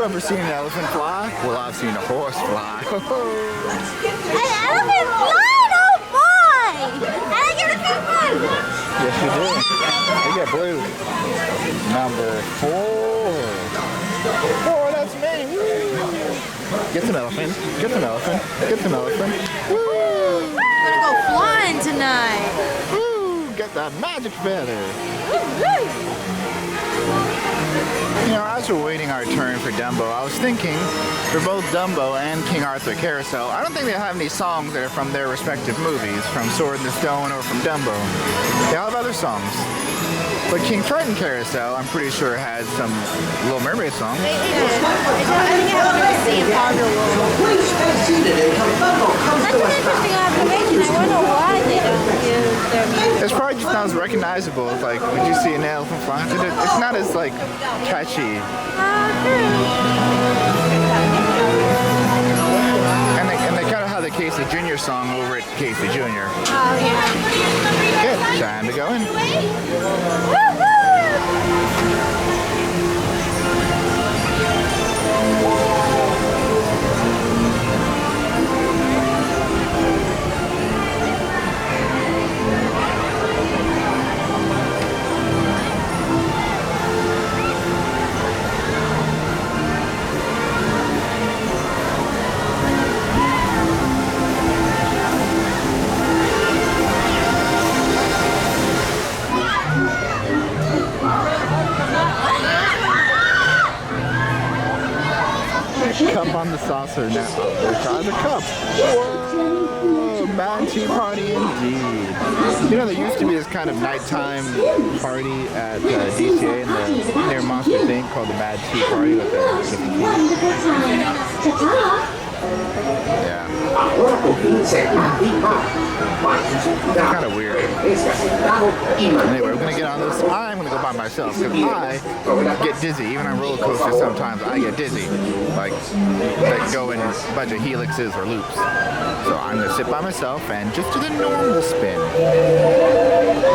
you ever seen an elephant fly? Well, I've seen a horse fly. An elephant flying? Oh boy! And I get a pink one! Yes, you do. You get blue. Number 4. Oh, that's me. Get some elephant. Get some elephant. Get some elephant. Woo! I'm gonna go flying tonight. Woo! Get that magic feather. You know, as we're waiting our turn for Dumbo, I was thinking, for both Dumbo and King Arthur Carousel, I don't think they have any songs that are from their respective movies, from Sword in the Stone or from Dumbo. They all have other songs. But King Triton Carousel, I'm pretty sure, has some Little Mermaid songs. I think I have to see Please stay seated and come That's an interesting observation. I wonder why they don't use their music. It's probably just not as recognizable as, like, would you see an elephant flying? It's not as, like, catchy. And they kind of have the Casey Jr. song over at Casey Jr. Oh, yeah. Good. Time to go in. Cup on the saucer now. Try the cup. Whoa! Mad Tea Party indeed. You know, there used to be this kind of nighttime party at DCA in the near Monster Inc. called the Mad Tea Party with the yeah. Kind of weird. Anyway, we're gonna get on this. I'm gonna go by myself because I get dizzy. Even on roller coasters, sometimes I get dizzy. Like go in a bunch of helixes or loops. So I'm gonna sit by myself and just do the normal spin.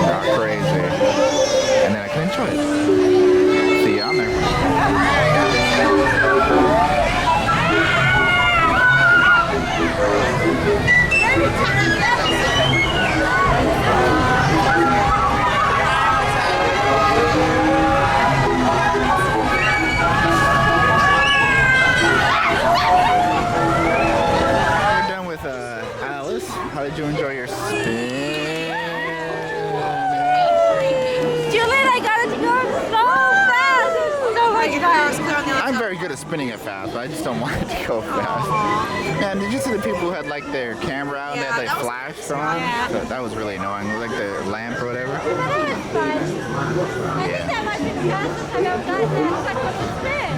Not crazy. And then I can enjoy it. See you on there. We're done with Alice. How did you enjoy your spin? Julian, I got it to go so fast. It's so much fun. I'm very good at spinning it fast, but I just don't want it to go fast. And did you see the people who had like their camera out and they had like flash on? So that was really annoying, like the lamp or whatever. I think that might be the fastest I've ever gotten that with the spin.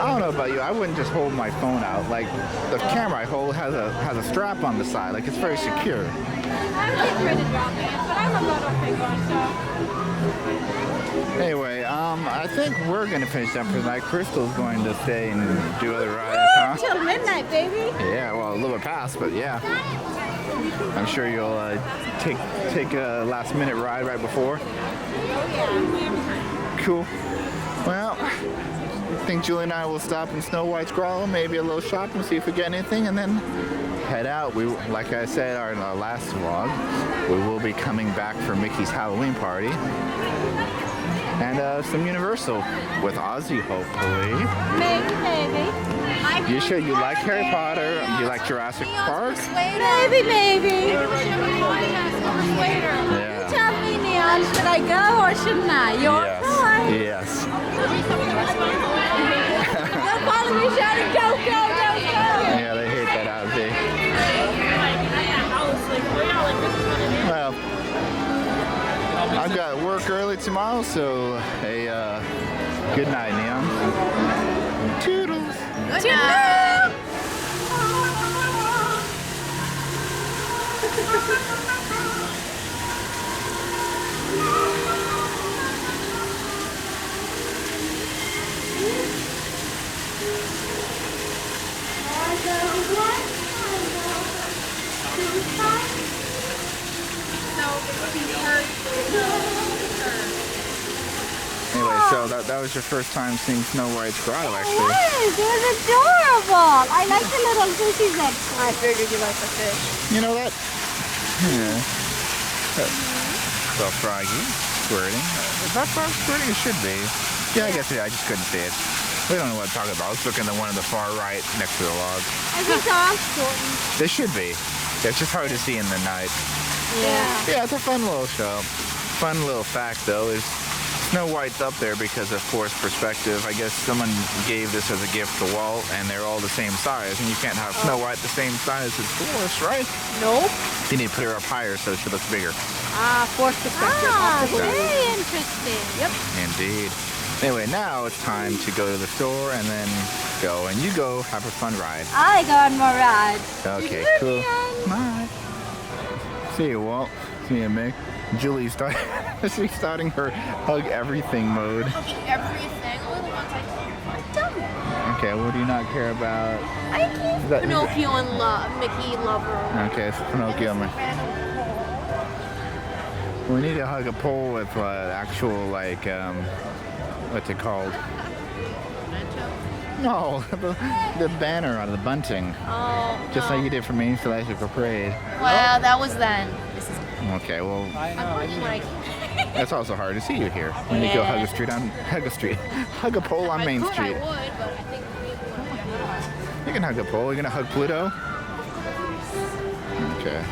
I don't know about you, I wouldn't just hold my phone out. Like the camera I hold has a strap on the side, like it's very secure. I'm afraid to drop it, but I'm a little big one, so. Anyway, I think we're gonna finish up for the night. Crystal's going to stay and do other rides, huh? Till midnight, baby. Yeah, well, a little bit past, but yeah. I'm sure you'll take a last minute ride right before. Cool. Well, I think Julie and I will stop in Snow White's Grotto, maybe a little shopping, see if we get anything, and then head out. We, like I said in our last vlog, we will be coming back for Mickey's Halloween party. And some Universal with Ozzy, hopefully. Maybe. You sure you like Harry Potter? You like Jurassic Park? Maybe. Yeah. Tell me, Neon, should I go or shouldn't I? Your choice. Yes. Don't follow me shouting, go. Yeah, they hate that Ozzy. Well, I've got work early tomorrow, so a good night, Neon. Toodles. Good night. Anyway, Anyway, so that was your first time seeing Snow White Grotto, actually. Yes, it was adorable. I like the little fishies that. I figured you like the fish. You know that? Yeah. Little froggy squirting. Is that frog squirting? It should be. Yeah, I guess I just couldn't see it. We don't know what to talk about. Let's look at the one on the far right next to the log. I think dogs squirting. They should be. It's just hard to see in the night. Yeah. Yeah, it's a fun little show. Fun little fact though is Snow White's up there because of forced perspective. I guess someone gave this as a gift to Walt and they're all the same size and you can't have Snow White the same size as Dolores, right? Nope. You need to put her up higher so she looks bigger. Forced perspective. Ah, possibly. very interesting. Yep. Indeed. Anyway, now it's time to go to the store and then go. And you go have a fun ride. I go on more rides. Okay, cool. Bye. See you, Walt. See you, Mick. Julie's she's starting her hug everything mode. Everything. Only the ones I don't. Okay, what do you not care about? I keep That- Pinocchio and Mickey lover. Okay, it's Pinocchio. We need to hug a pole with actual, like, what's it called? No, the banner on the bunting. Oh. Just like you did for Main Celestial Parade. Well, that was then. This is. Okay, well, I'm hugging when I can. that's also hard to see you here. When you go hug a pole on Main Street. I would, but I think You can hug a pole. You're gonna hug Pluto? Okay.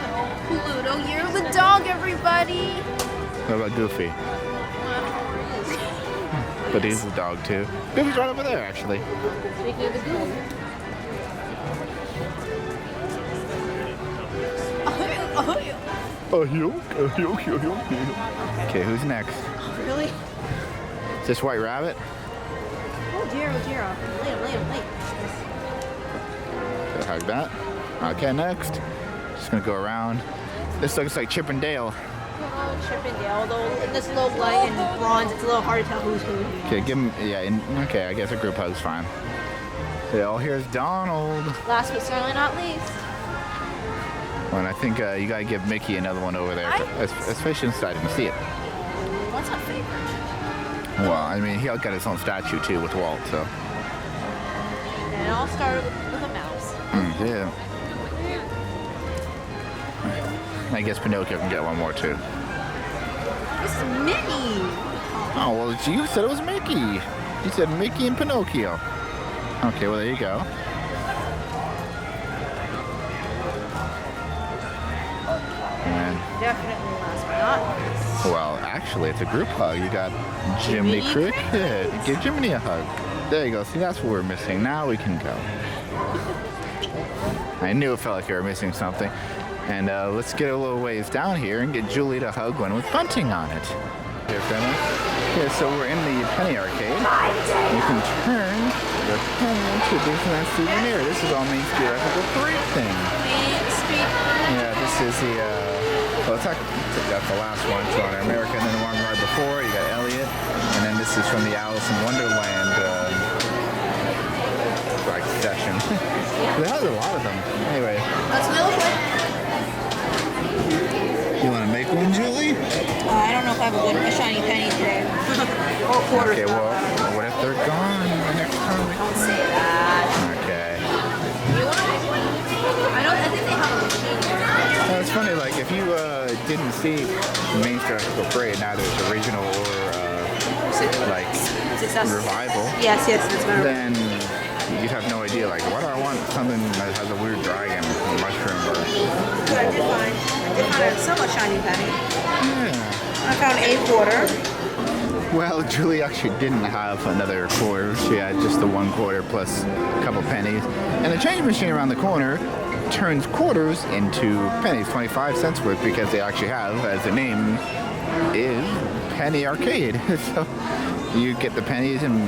Pluto, you're the dog, everybody. What about Goofy? But he's a dog too. Goofy's right over there, actually. Speaking of the goose. Okay, who's next? Really? Is this White Rabbit? Oh dear, oh dear. Lay. Okay, hug that. Okay, next. Just gonna go around. This looks like Chip and Dale. Oh, Chip and Dale. Although in this low light and bronze, it's a little hard to tell who's who. Okay, give him. Yeah. Okay, I guess a group hug's fine. Okay, oh, here's Donald. Last but certainly not least. Well, and I think you gotta give Mickey another one over there, especially since I didn't see it. What's my favorite? Well, I mean, he got his own statue too with Walt, so. And I'll start with a mouse. Yeah. I guess Pinocchio can get one more too. This is Minnie. Oh, well, you said it was Mickey. You said Mickey and Pinocchio. Okay, well, there you go. And, Definitely last but not least. well, actually, it's a group hug. You got Jiminy Jiminy Cricket. Give Jiminy a hug. There you go. See, that's what we're missing. Now we can go. I knew it felt like you were missing something. And let's get a little ways down here and get Julie to hug one with bunting on it. Here, Finley. Okay, so we're in the penny arcade. You can turn your penny into Disneyland souvenir. This is all Main Street. I think a great thing. Main Street. Yeah, this is the, well, that's the last one. So on America, and then the one right before, you got Elliot. And then this is from the Alice in Wonderland like session. There's a lot of them. Anyway. Let's go with You want to make one, Julie? I don't know if I have a shiny penny today. Or quarters. Okay, well, what if they're gone the next time? Don't say that. Okay. You want to make one? I think they have a machine here. It's funny, like, if you didn't see Main Street Parade, neither it's original or, like, Success. revival, Yes, that's better. then you'd have no idea, like, what do I want? Something that has a weird dragon, a mushroom, or... I did find a somewhat shiny penny. Yeah. I found a quarter. Well, Julie actually didn't have another quarter. She had just the 1 quarter plus a couple pennies. And the change machine around the corner turns quarters into pennies, 25 cents worth, because they actually have, as the name is, Penny Arcade. So you get the pennies and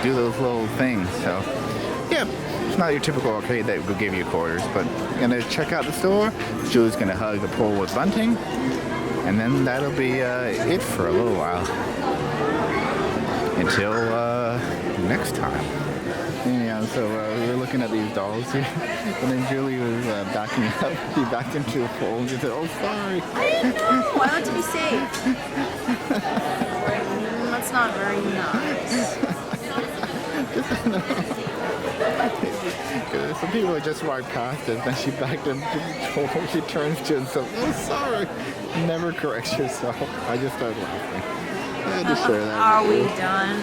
do those little things. So, yeah, it's not your typical arcade that will give you quarters, but gonna check out the store. Julie's gonna hug the pole with bunting, and then that'll be it for a little while. Until next time. Yeah, so we were looking at these dolls here, and then Julie was backing up. She backed into a pole and she said, "Oh, sorry." I didn't know. I like to be safe. Let's That's not very nice. Some people just walk past it, then she backed and she turns to herself. Oh, sorry. Never corrects yourself. I just started laughing. I had to share that. Are with we you. done?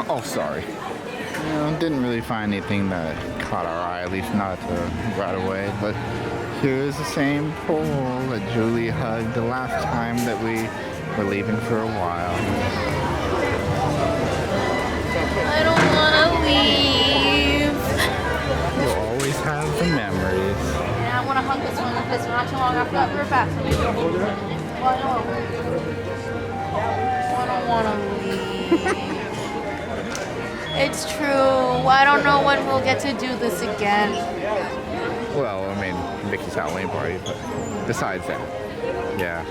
Oh, sorry. Didn't really find anything that caught our eye, at least not right away. But here's the same pole that Julie hugged the last time that we were leaving for a while. I don't want to leave. You'll always have the memories. And I want to hug this one because not too long after that we're back. So maybe I'll hold it. Well, I don't want to leave. It's true. I don't know when we'll get to do this again. Well, I mean, Vicky's Halloween party, but besides that, yeah.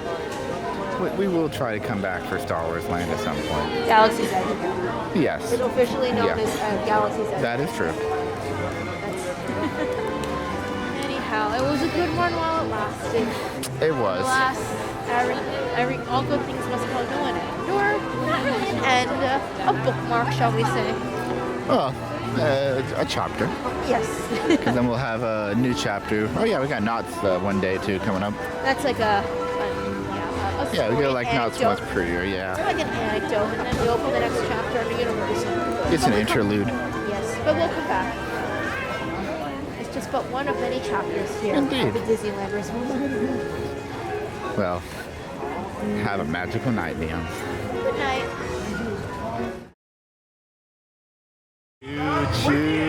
We will try to come back for Star Wars Land at some point. Galaxy's Edge. Yes. It's officially known Yeah. as Galaxy's Edge. That is true. Anyhow, it was a good one while it lasted. It was. Alas, all good things must come to an end, or not really an end, a bookmark, shall we say? Well, a chapter. Yes. Because then we'll have a new chapter. Oh yeah, we got Knots one day too coming up. That's like a Yeah, we go like Knots anecdote. much prettier. Yeah. Like an anecdote, and then we open the next chapter of the universe. It's an interlude. Yes, but we'll come back. It's just but one of many chapters here. Indeed. At the Disneyland Resort. Well, have a magical night, Neon. Good night. Choo-choo.